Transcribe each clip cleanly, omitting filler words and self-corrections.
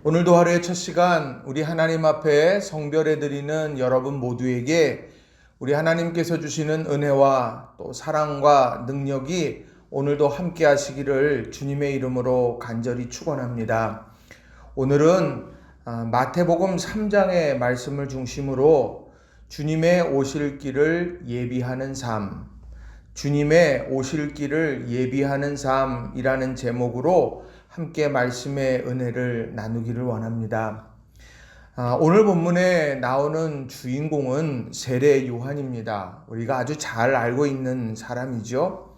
오늘도 하루의 첫 시간 우리 하나님 앞에 성별해 드리는 여러분 모두에게 우리 하나님께서 주시는 은혜와 또 사랑과 능력이 오늘도 함께 하시기를 주님의 이름으로 간절히 축원합니다. 오늘은 마태복음 3장의 말씀을 중심으로 주님의 오실 길을 예비하는 삶, 주님의 오실 길을 예비하는 삶이라는 제목으로 함께 말씀의 은혜를 나누기를 원합니다. 오늘 본문에 나오는 주인공은 세례 요한입니다. 우리가 아주 잘 알고 있는 사람이죠.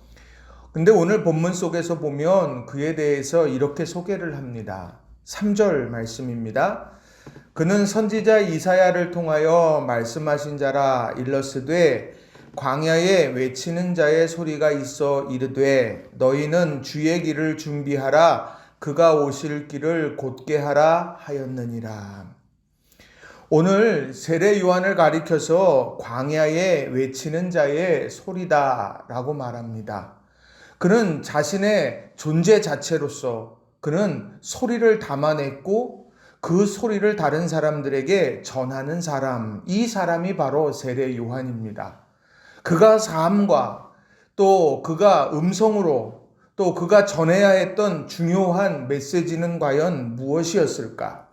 근데 오늘 본문 속에서 보면 그에 대해서 이렇게 소개를 합니다. 3절 말씀입니다. 그는 선지자 이사야를 통하여 말씀하신 자라 일러스되 광야에 외치는 자의 소리가 있어 이르되 너희는 주의 길을 준비하라 그가 오실 길을 곧게 하라 하였느니라. 오늘 세례 요한을 가리켜서 광야에 외치는 자의 소리다라고 말합니다. 그는 자신의 존재 자체로서 그는 소리를 담아냈고 그 소리를 다른 사람들에게 전하는 사람, 이 사람이 바로 세례 요한입니다. 그가 삶과 또 그가 음성으로 또 그가 전해야 했던 중요한 메시지는 과연 무엇이었을까?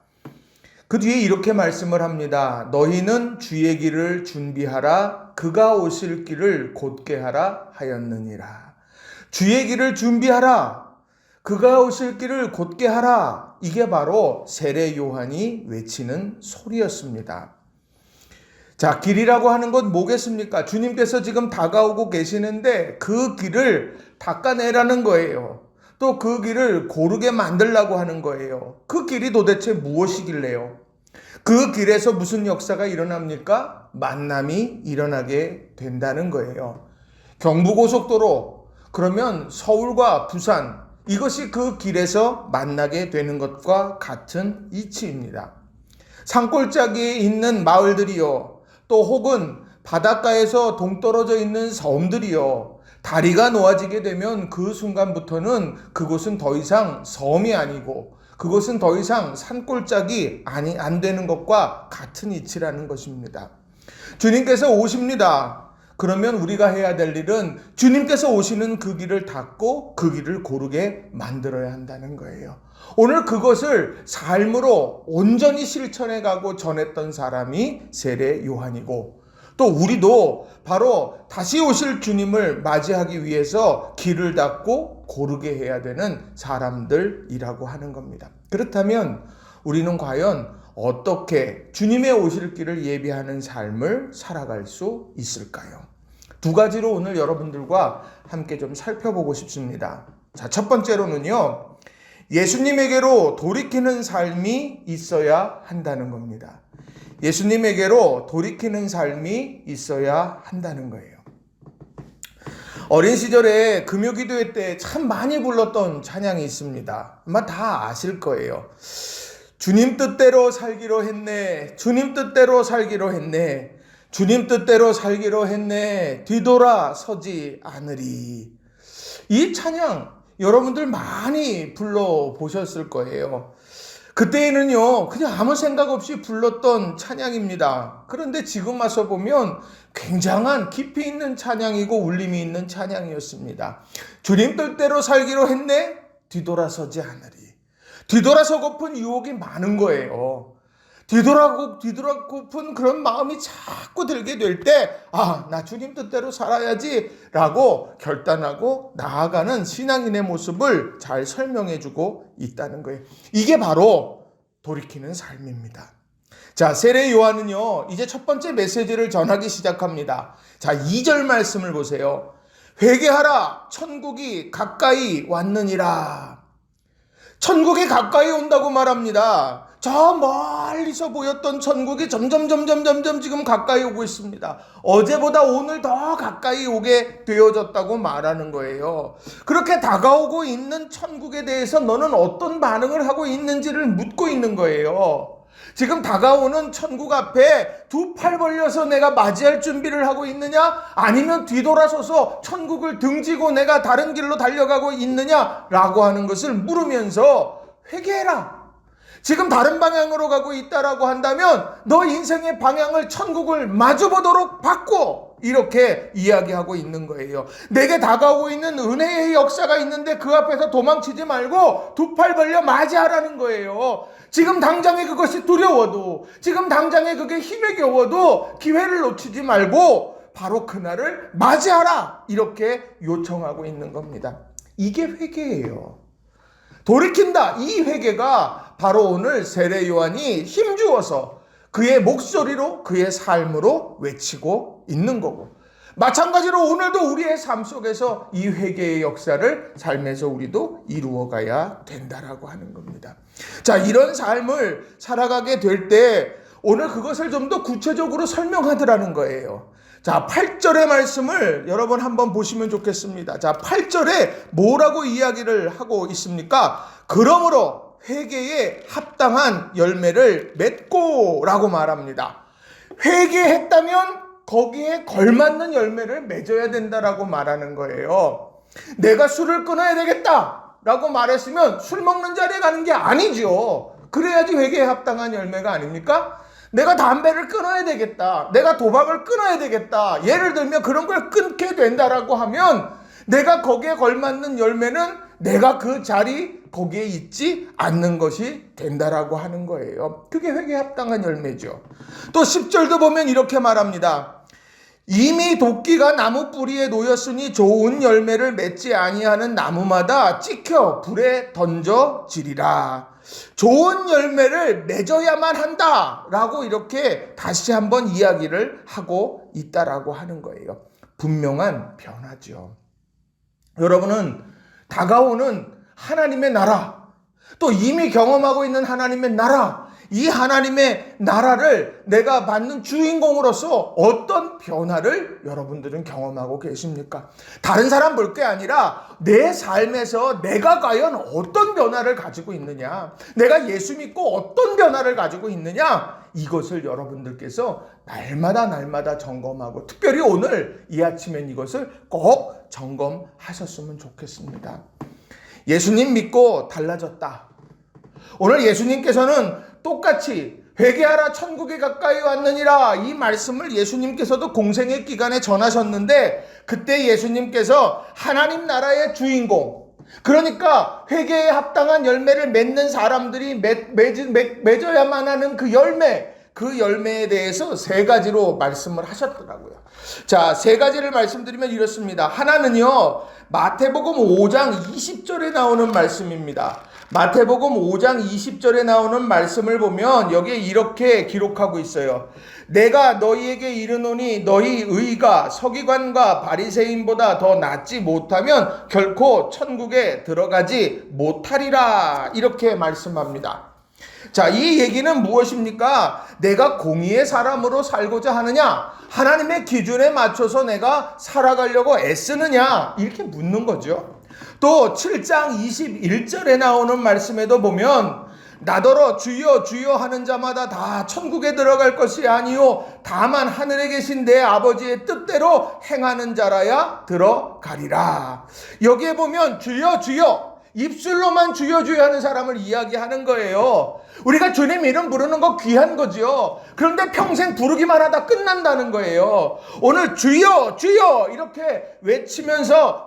그 뒤에 이렇게 말씀을 합니다. 너희는 주의 길을 준비하라 그가 오실 길을 곧게 하라 하였느니라. 주의 길을 준비하라 그가 오실 길을 곧게 하라. 이게 바로 세례 요한이 외치는 소리였습니다. 자, 길이라고 하는 건 뭐겠습니까? 주님께서 지금 다가오고 계시는데 그 길을 닦아내라는 거예요. 또 그 길을 고르게 만들라고 하는 거예요. 그 길이 도대체 무엇이길래요? 그 길에서 무슨 역사가 일어납니까? 만남이 일어나게 된다는 거예요. 경부고속도로, 그러면 서울과 부산, 이것이 그 길에서 만나게 되는 것과 같은 이치입니다. 산골짜기에 있는 마을들이요. 또 혹은 바닷가에서 동떨어져 있는 섬들이요. 다리가 놓아지게 되면 그 순간부터는 그곳은 더 이상 섬이 아니고 그것은 더 이상 산골짜기 안 되는 것과 같은 이치라는 것입니다. 주님께서 오십니다. 그러면 우리가 해야 될 일은 주님께서 오시는 그 길을 닫고 그 길을 고르게 만들어야 한다는 거예요. 오늘 그것을 삶으로 온전히 실천해가고 전했던 사람이 세례 요한이고 또 우리도 바로 다시 오실 주님을 맞이하기 위해서 길을 닫고 고르게 해야 되는 사람들이라고 하는 겁니다. 그렇다면 우리는 과연 어떻게 주님의 오실 길을 예비하는 삶을 살아갈 수 있을까요? 두 가지로 오늘 여러분들과 함께 좀 살펴보고 싶습니다. 자, 첫 번째로는요, 예수님에게로 돌이키는 삶이 있어야 한다는 겁니다. 예수님에게로 돌이키는 삶이 있어야 한다는 거예요. 어린 시절에 금요기도회 때 참 많이 불렀던 찬양이 있습니다. 아마 다 아실 거예요. 주님 뜻대로 살기로 했네. 주님 뜻대로 살기로 했네. 주님 뜻대로 살기로 했네. 뒤돌아서지 않으리. 이 찬양 여러분들 많이 불러보셨을 거예요. 그때에는요, 그냥 아무 생각 없이 불렀던 찬양입니다. 그런데 지금 와서 보면 굉장한 깊이 있는 찬양이고 울림이 있는 찬양이었습니다. 주님 뜻대로 살기로 했네? 뒤돌아서지 않으리. 뒤돌아서고픈 유혹이 많은 거예요. 뒤돌아고픈 그런 마음이 자꾸 들게 될 때, 나 주님 뜻대로 살아야지 라고 결단하고 나아가는 신앙인의 모습을 잘 설명해주고 있다는 거예요. 이게 바로 돌이키는 삶입니다. 자, 세례 요한은요, 이제 첫 번째 메시지를 전하기 시작합니다. 자, 2절 말씀을 보세요. 회개하라, 천국이 가까이 왔느니라. 천국이 가까이 온다고 말합니다. 저 멀리서 보였던 천국이 점점 지금 가까이 오고 있습니다. 어제보다 오늘 더 가까이 오게 되어졌다고 말하는 거예요. 그렇게 다가오고 있는 천국에 대해서 너는 어떤 반응을 하고 있는지를 묻고 있는 거예요. 지금 다가오는 천국 앞에 두 팔 벌려서 내가 맞이할 준비를 하고 있느냐? 아니면 뒤돌아서서 천국을 등지고 내가 다른 길로 달려가고 있느냐라고 하는 것을 물으면서 회개해라. 지금 다른 방향으로 가고 있다라고 한다면 너 인생의 방향을 천국을 마주보도록 바꿔. 이렇게 이야기하고 있는 거예요. 내게 다가오고 있는 은혜의 역사가 있는데 그 앞에서 도망치지 말고 두 팔 벌려 맞이하라는 거예요. 지금 당장에 그것이 두려워도, 지금 당장에 그게 힘에 겨워도 기회를 놓치지 말고 바로 그날을 맞이하라. 이렇게 요청하고 있는 겁니다. 이게 회개예요. 돌이킨다. 이 회개가 바로 오늘 세례 요한이 힘주어서 그의 목소리로, 그의 삶으로 외치고 있는 거고, 마찬가지로 오늘도 우리의 삶 속에서 이 회개의 역사를 삶에서 우리도 이루어가야 된다라고 하는 겁니다. 자, 이런 삶을 살아가게 될 때 오늘 그것을 좀 더 구체적으로 설명하더라는 거예요. 자, 8절의 말씀을 여러분 한번 보시면 좋겠습니다. 자, 8절에 뭐라고 이야기를 하고 있습니까? 그러므로 회개에 합당한 열매를 맺고 라고 말합니다. 회개했다면 거기에 걸맞는 열매를 맺어야 된다라고 말하는 거예요. 내가 술을 끊어야 되겠다 라고 말했으면 술 먹는 자리에 가는 게 아니죠. 그래야지 회개에 합당한 열매가 아닙니까? 내가 담배를 끊어야 되겠다, 내가 도박을 끊어야 되겠다, 예를 들면 그런 걸 끊게 된다라고 하면 내가 거기에 걸맞는 열매는 내가 그 자리 거기에 있지 않는 것이 된다라고 하는 거예요. 그게 회개에 합당한 열매죠. 또 10절도 보면 이렇게 말합니다. 이미 도끼가 나무 뿌리에 놓였으니 좋은 열매를 맺지 아니하는 나무마다 찍혀 불에 던져지리라. 좋은 열매를 맺어야만 한다라고 이렇게 다시 한번 이야기를 하고 있다라고 하는 거예요. 분명한 변화죠. 여러분은 다가오는 하나님의 나라, 또 이미 경험하고 있는 하나님의 나라, 이 하나님의 나라를 내가 받는 주인공으로서 어떤 변화를 여러분들은 경험하고 계십니까? 다른 사람 볼 게 아니라 내 삶에서 내가 과연 어떤 변화를 가지고 있느냐, 내가 예수 믿고 어떤 변화를 가지고 있느냐, 이것을 여러분들께서 날마다 점검하고, 특별히 오늘 이 아침엔 이것을 꼭 점검하셨으면 좋겠습니다. 예수님 믿고 달라졌다. 오늘 예수님께서는 똑같이 회개하라 천국에 가까이 왔느니라, 이 말씀을 예수님께서도 공생의 기간에 전하셨는데, 그때 예수님께서 하나님 나라의 주인공, 그러니까 회개에 합당한 열매를 맺는 사람들이 맺어야만 하는 그 열매에 대해서 세 가지로 말씀을 하셨더라고요. 자, 세 가지를 말씀드리면 이렇습니다. 하나는요, 마태복음 5장 20절에 나오는 말씀입니다. 마태복음 5장 20절에 나오는 말씀을 보면 여기에 이렇게 기록하고 있어요. 내가 너희에게 이르노니 너희 의가 서기관과 바리새인보다 더 낫지 못하면 결코 천국에 들어가지 못하리라. 이렇게 말씀합니다. 자, 이 얘기는 무엇입니까? 내가 공의의 사람으로 살고자 하느냐? 하나님의 기준에 맞춰서 내가 살아가려고 애쓰느냐? 이렇게 묻는 거죠. 또 7장 21절에 나오는 말씀에도 보면 나더러 주여 주여 하는 자마다 다 천국에 들어갈 것이 아니요 다만 하늘에 계신 내 아버지의 뜻대로 행하는 자라야 들어가리라. 여기에 보면 주여 주여, 입술로만 주여 주여 하는 사람을 이야기하는 거예요. 우리가 주님 이름 부르는 거 귀한 거죠. 그런데 평생 부르기만 하다 끝난다는 거예요. 오늘 주여 주여 이렇게 외치면서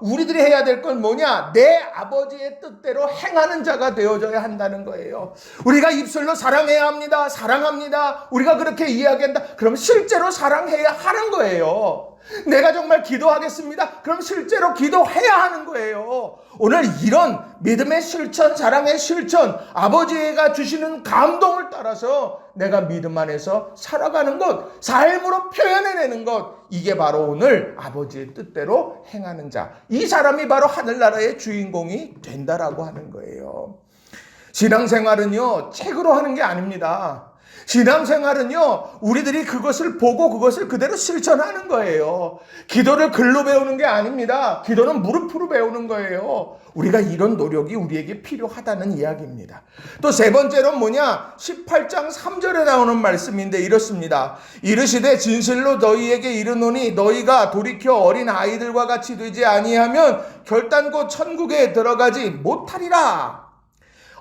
우리들이 해야 될 건 뭐냐? 내 아버지의 뜻대로 행하는 자가 되어져야 한다는 거예요. 우리가 입술로 사랑해야 합니다, 사랑합니다, 우리가 그렇게 이야기한다. 그럼 실제로 사랑해야 하는 거예요. 내가 정말 기도하겠습니다, 그럼 실제로 기도해야 하는 거예요. 오늘 이런 믿음의 실천, 사랑의 실천, 아버지가 주시는 감동을 따라서 내가 믿음 안에서 살아가는 것, 삶으로 표현해내는 것, 이게 바로 오늘 아버지의 뜻대로 행하는 자, 이 사람이 바로 하늘나라의 주인공이 된다라고 하는 거예요. 신앙생활은요, 책으로 하는 게 아닙니다. 신앙생활은요, 우리들이 그것을 보고 그것을 그대로 실천하는 거예요. 기도를 글로 배우는 게 아닙니다. 기도는 무릎으로 배우는 거예요. 우리가 이런 노력이 우리에게 필요하다는 이야기입니다. 또 세 번째로 뭐냐? 18장 3절에 나오는 말씀인데 이렇습니다. 이르시되 진실로 너희에게 이르노니 너희가 돌이켜 어린 아이들과 같이 되지 아니하면 결단코 천국에 들어가지 못하리라.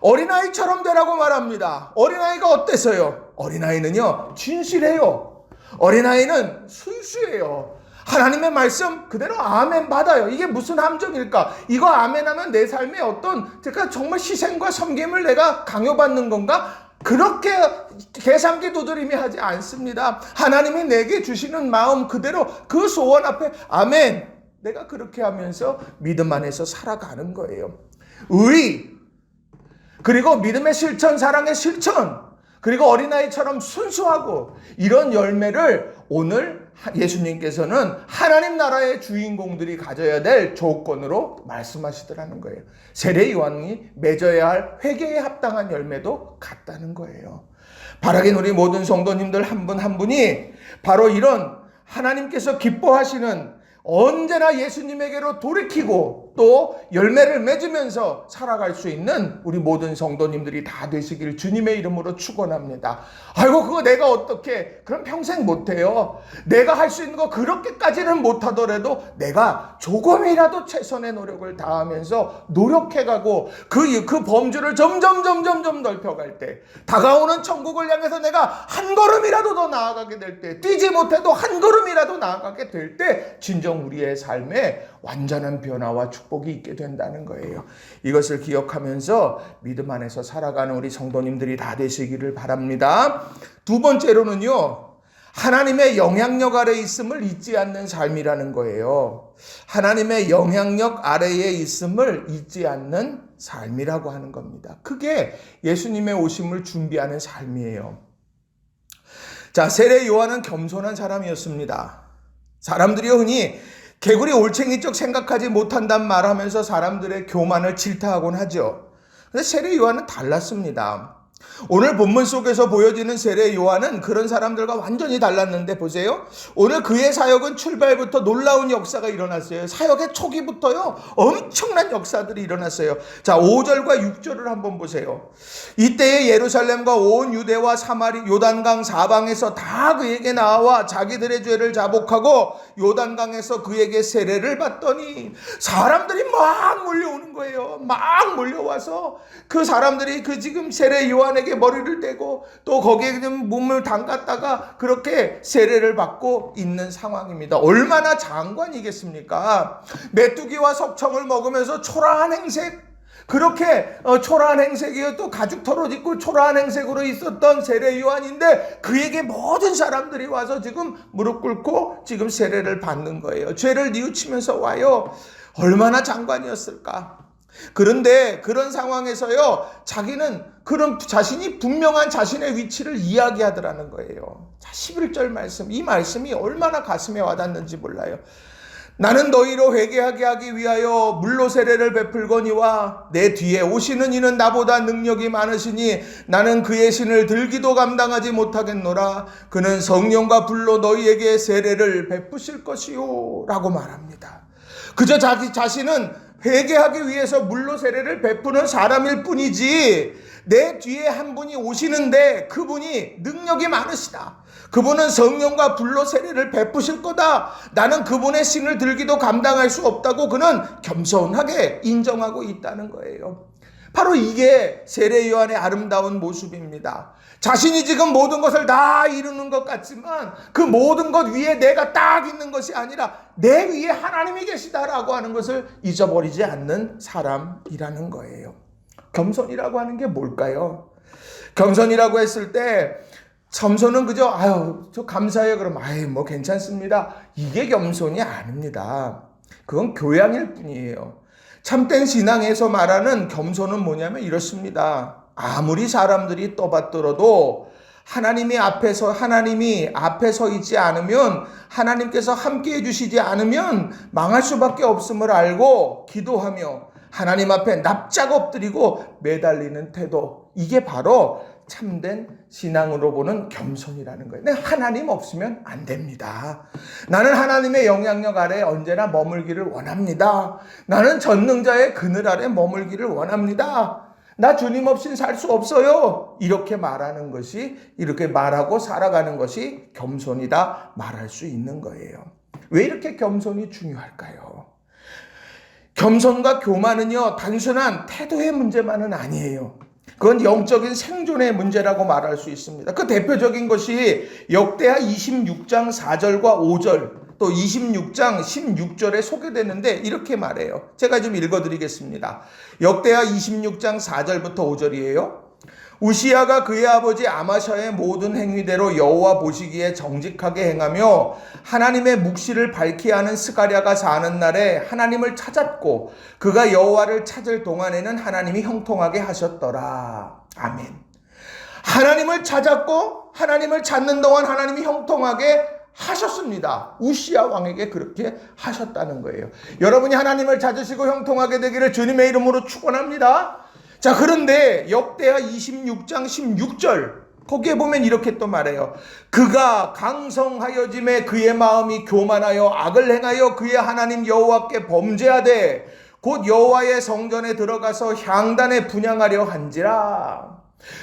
어린아이처럼 되라고 말합니다. 어린아이가 어때서요? 어린아이는요, 진실해요. 어린아이는 순수해요. 하나님의 말씀 그대로 아멘 받아요. 이게 무슨 함정일까? 이거 아멘하면 내 삶에 어떤, 제가 정말 희생과 섬김을 내가 강요받는 건가? 그렇게 계산기 두드림이 하지 않습니다. 하나님이 내게 주시는 마음 그대로 그 소원 앞에 아멘. 내가 그렇게 하면서 믿음 안에서 살아가는 거예요. 의, 그리고 믿음의 실천, 사랑의 실천, 그리고 어린아이처럼 순수하고 이런 열매를 오늘 예수님께서는 하나님 나라의 주인공들이 가져야 될 조건으로 말씀하시더라는 거예요. 세례 요한이 맺어야 할 회개에 합당한 열매도 같다는 거예요. 바라긴 우리 모든 성도님들 한 분 한 분이 바로 이런 하나님께서 기뻐하시는 언제나 예수님에게로 돌이키고 또 열매를 맺으면서 살아갈 수 있는 우리 모든 성도님들이 다 되시길 주님의 이름으로 축원합니다. 아이고 그거 내가 어떻게, 그럼 평생 못해요. 내가 할 수 있는 거 그렇게까지는 못하더라도 내가 조금이라도 최선의 노력을 다하면서 노력해가고 그 범주를 점점 넓혀갈 때, 다가오는 천국을 향해서 내가 한 걸음이라도 더 나아가게 될 때, 뛰지 못해도 한 걸음이라도 나아가게 될 때 진정 우리의 삶에 완전한 변화와 축복이 있게 된다는 거예요. 이것을 기억하면서 믿음 안에서 살아가는 우리 성도님들이 다 되시기를 바랍니다. 두 번째로는요, 하나님의 영향력 아래에 있음을 잊지 않는 삶이라는 거예요. 하나님의 영향력 아래에 있음을 잊지 않는 삶이라고 하는 겁니다. 그게 예수님의 오심을 준비하는 삶이에요. 자, 세례 요한은 겸손한 사람이었습니다. 사람들이 흔히 개구리 올챙이적 생각하지 못한단 말하면서 사람들의 교만을 질타하곤 하죠. 근데 세례 요한은 달랐습니다. 오늘 본문 속에서 보여지는 세례 요한은 그런 사람들과 완전히 달랐는데 보세요. 오늘 그의 사역은 출발부터 놀라운 역사가 일어났어요. 사역의 초기부터요, 엄청난 역사들이 일어났어요. 자, 5절과 6절을 한번 보세요. 이때에 예루살렘과 온 유대와 사마리 요단강 사방에서 다 그에게 나와 자기들의 죄를 자복하고 요단강에서 그에게 세례를 받더니 사람들이 막 몰려오는 거예요. 막 몰려와서 그 사람들이 그 지금 세례 요한에게 머리를 대고 또 거기에 몸을 담갔다가 그렇게 세례를 받고 있는 상황입니다. 얼마나 장관이겠습니까? 메뚜기와 석청을 먹으면서 초라한 행색, 그렇게 초라한 행색이요, 또 가죽 털옷 입고 초라한 행색으로 있었던 세례 요한인데 그에게 모든 사람들이 와서 지금 무릎 꿇고 지금 세례를 받는 거예요. 죄를 뉘우치면서 와요. 얼마나 장관이었을까? 그런데 그런 상황에서요, 자기는 그런 자신이 분명한 자신의 위치를 이야기하더라는 거예요. 자, 11절 말씀, 이 말씀이 얼마나 가슴에 와닿는지 몰라요. 나는 너희로 회개하게 하기 위하여 물로 세례를 베풀거니와 내 뒤에 오시는 이는 나보다 능력이 많으시니 나는 그의 신을 들기도 감당하지 못하겠노라. 그는 성령과 불로 너희에게 세례를 베푸실 것이요 라고 말합니다. 그저 자기 자신은 회개하기 위해서 물로 세례를 베푸는 사람일 뿐이지 내 뒤에 한 분이 오시는데 그분이 능력이 많으시다. 그분은 성령과 불로 세례를 베푸실 거다. 나는 그분의 신을 들기도 감당할 수 없다고 그는 겸손하게 인정하고 있다는 거예요. 바로 이게 세례 요한의 아름다운 모습입니다. 자신이 지금 모든 것을 다 이루는 것 같지만 그 모든 것 위에 내가 딱 있는 것이 아니라 내 위에 하나님이 계시다라고 하는 것을 잊어버리지 않는 사람이라는 거예요. 겸손이라고 하는 게 뭘까요? 겸손이라고 했을 때 겸손은 그저 저 감사해요 그럼 뭐 괜찮습니다. 이게 겸손이 아닙니다. 그건 교양일 뿐이에요. 참된 신앙에서 말하는 겸손은 뭐냐면 이렇습니다. 아무리 사람들이 떠받들어도 하나님이 앞에 서 있지 않으면, 하나님께서 함께 해주시지 않으면 망할 수밖에 없음을 알고 기도하며 하나님 앞에 납작 엎드리고 매달리는 태도, 이게 바로 참된 신앙으로 보는 겸손이라는 거예요. 근데 하나님 없으면 안 됩니다. 나는 하나님의 영향력 아래 언제나 머물기를 원합니다. 나는 전능자의 그늘 아래 머물기를 원합니다. 나 주님 없이는 살 수 없어요. 이렇게 말하는 것이, 이렇게 말하고 살아가는 것이 겸손이다 말할 수 있는 거예요. 왜 이렇게 겸손이 중요할까요? 겸손과 교만은요, 단순한 태도의 문제만은 아니에요. 그건 영적인 생존의 문제라고 말할 수 있습니다. 그 대표적인 것이 역대하 26장 4절과 5절 또 26장 16절에 소개되는데 이렇게 말해요. 제가 좀 읽어드리겠습니다. 역대하 26장 4절부터 5절이에요. 우시야가 그의 아버지 아마샤의 모든 행위대로 여호와 보시기에 정직하게 행하며 하나님의 묵시를 밝히 하는 스가랴가 사는 날에 하나님을 찾았고 그가 여호와를 찾을 동안에는 하나님이 형통하게 하셨더라. 아멘. 하나님을 찾았고 하나님을 찾는 동안 하나님이 형통하게 하셨습니다. 우시야 왕에게 그렇게 하셨다는 거예요. 여러분이 하나님을 찾으시고 형통하게 되기를 주님의 이름으로 축원합니다. 자, 그런데 역대하 26장 16절 거기에 보면 이렇게 또 말해요. 그가 강성하여짐에 그의 마음이 교만하여 악을 행하여 그의 하나님 여호와께 범죄하되 곧 여호와의 성전에 들어가서 향단에 분향하려 한지라.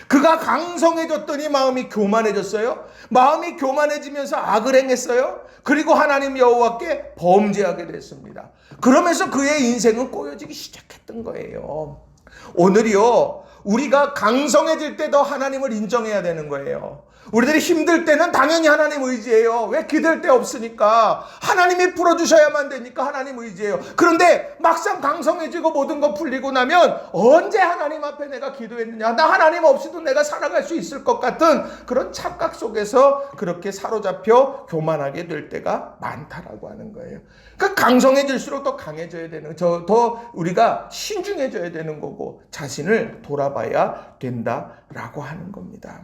그가 강성해졌더니 마음이 교만해졌어요. 마음이 교만해지면서 악을 행했어요. 그리고 하나님 여호와께 범죄하게 됐습니다. 그러면서 그의 인생은 꼬여지기 시작했던 거예요. 오늘이요, 우리가 강성해질 때 더 하나님을 인정해야 되는 거예요. 우리들이 힘들 때는 당연히 하나님 의지해요. 왜? 기댈 데 없으니까. 하나님이 풀어주셔야만 되니까 하나님 의지해요. 그런데 막상 강성해지고 모든 거 풀리고 나면 언제 하나님 앞에 내가 기도했느냐, 나 하나님 없이도 내가 살아갈 수 있을 것 같은 그런 착각 속에서 그렇게 사로잡혀 교만하게 될 때가 많다라고 하는 거예요. 그러니까 강성해질수록 더 강해져야 되는, 더 우리가 신중해져야 되는 거고 자신을 돌아봐야 된다라고 하는 겁니다.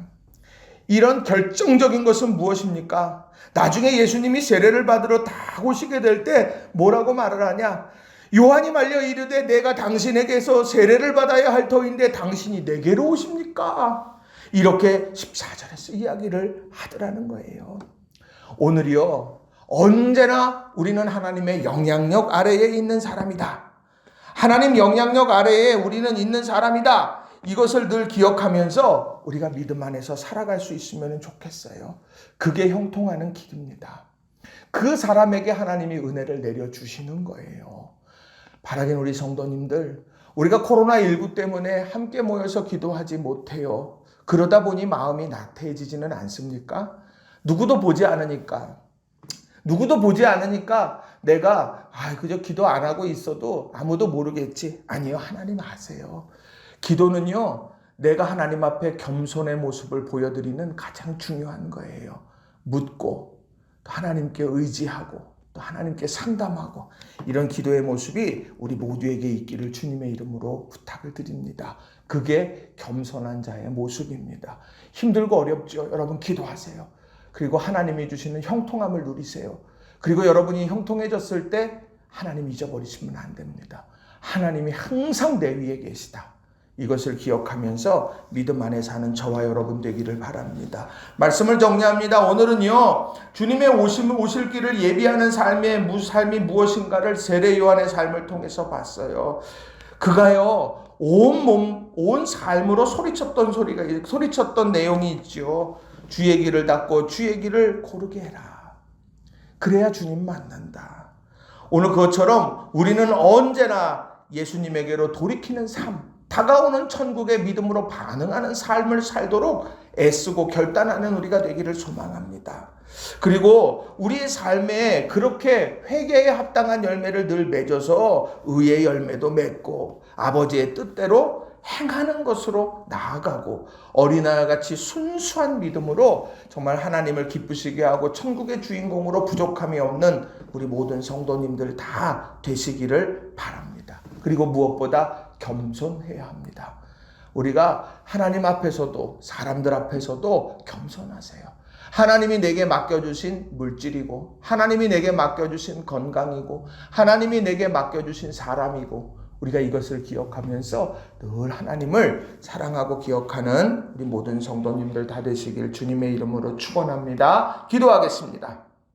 이런 결정적인 것은 무엇입니까? 나중에 예수님이 세례를 받으러 다 오시게 될 때 뭐라고 말을 하냐? 요한이 말려 이르되 내가 당신에게서 세례를 받아야 할 터인데 당신이 내게로 오십니까? 이렇게 14절에서 이야기를 하더라는 거예요. 오늘이요, 언제나 우리는 하나님의 영향력 아래에 있는 사람이다. 하나님 영향력 아래에 우리는 있는 사람이다. 이것을 늘 기억하면서 우리가 믿음 안에서 살아갈 수 있으면 좋겠어요. 그게 형통하는 길입니다. 그 사람에게 하나님이 은혜를 내려주시는 거예요. 바라긴 우리 성도님들, 우리가 코로나19 때문에 함께 모여서 기도하지 못해요. 그러다 보니 마음이 나태해지지는 않습니까? 누구도 보지 않으니까 내가 그저 기도 안 하고 있어도 아무도 모르겠지. 아니요, 하나님 아세요. 기도는요, 내가 하나님 앞에 겸손의 모습을 보여드리는 가장 중요한 거예요. 묻고 또 하나님께 의지하고 또 하나님께 상담하고 이런 기도의 모습이 우리 모두에게 있기를 주님의 이름으로 부탁을 드립니다. 그게 겸손한 자의 모습입니다. 힘들고 어렵죠. 여러분 기도하세요. 그리고 하나님이 주시는 형통함을 누리세요. 그리고 여러분이 형통해졌을 때 하나님 잊어버리시면 안 됩니다. 하나님이 항상 내 위에 계시다. 이것을 기억하면서 믿음 안에 사는 저와 여러분 되기를 바랍니다. 말씀을 정리합니다. 오늘은요, 주님의 오실 길을 예비하는 삶이 무엇인가를 세례 요한의 삶을 통해서 봤어요. 그가요, 온 삶으로 소리쳤던 내용이 있죠. 주의 길을 닦고 주의 길을 고르게 해라. 그래야 주님 만난다. 오늘 그것처럼 우리는 언제나 예수님에게로 돌이키는 삶, 다가오는 천국의 믿음으로 반응하는 삶을 살도록 애쓰고 결단하는 우리가 되기를 소망합니다. 그리고 우리의 삶에 그렇게 회개에 합당한 열매를 늘 맺어서 의의 열매도 맺고 아버지의 뜻대로 행하는 것으로 나아가고 어린아이같이 순수한 믿음으로 정말 하나님을 기쁘시게 하고 천국의 주인공으로 부족함이 없는 우리 모든 성도님들 다 되시기를 바랍니다. 그리고 무엇보다 겸손해야 합니다. 우리가 하나님 앞에서도 사람들 앞에서도 겸손하세요. 하나님이 내게 맡겨주신 물질이고 하나님이 내게 맡겨주신 건강이고 하나님이 내게 맡겨주신 사람이고 우리가 이것을 기억하면서 늘 하나님을 사랑하고 기억하는 우리 모든 성도님들 다 되시길 주님의 이름으로 축원합니다. 기도하겠습니다.